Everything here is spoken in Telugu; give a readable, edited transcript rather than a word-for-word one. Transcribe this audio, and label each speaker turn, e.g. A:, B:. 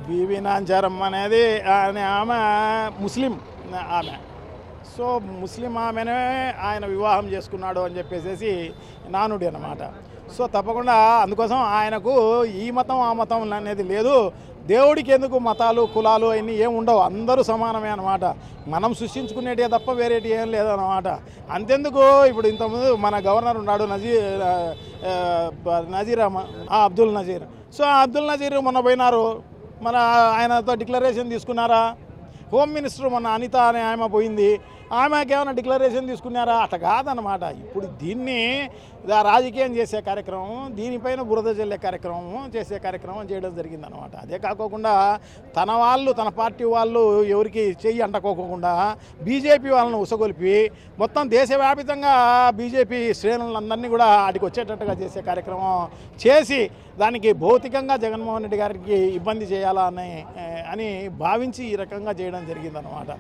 A: బీవీ నాంచారమ్మ అనేది ఆమె ముస్లిం ఆమె. సో ముస్లిం ఆమెనే ఆయన వివాహం చేసుకున్నాడు అని చెప్పేసి నానుడి అన్నమాట. సో తప్పకుండా అందుకోసం ఆయనకు ఈ మతం ఆ మతం అనేది లేదు. దేవుడికి ఎందుకు మతాలు కులాలు అవన్నీ ఏం ఉండవు, అందరూ సమానమే అన్నమాట. మనం సృష్టించుకునేటివే తప్ప వేరేటి ఏం లేదన్నమాట. అంతెందుకు ఇప్పుడు ఇంతకుముందు మన గవర్నర్ ఉన్నాడు అబ్దుల్ నజీర్. సో అబ్దుల్ నజీర్ మొన్న పోయినారు, మన ఆయనతో డిక్లరేషన్ తీసుకున్నారా? హోమ్ మినిస్టర్ మొన్న అనిత అనే ఆమె పోయింది, ఆమెకి ఏమైనా డిక్లరేషన్ తీసుకున్నారా? అట్లా కాదనమాట. ఇప్పుడు దీన్ని రాజకీయం చేసే కార్యక్రమం, దీనిపైన బురద జల్లే కార్యక్రమం చేయడం జరిగిందనమాట. అదే కాకోకుండా తన వాళ్ళు, తన పార్టీ వాళ్ళు ఎవరికి చెయ్యి అంటకోకుండా బీజేపీ వాళ్ళను ఉసగొలిపి మొత్తం దేశవ్యాపితంగా బీజేపీ శ్రేణులందరినీ కూడా ఆడికి వచ్చేటట్టుగా చేసే కార్యక్రమం చేసి దానికి భౌతికంగా జగన్మోహన్ రెడ్డి గారికి ఇబ్బంది చేయాలా అని భావించి ఈ రకంగా చేయడం జరిగిందనమాట.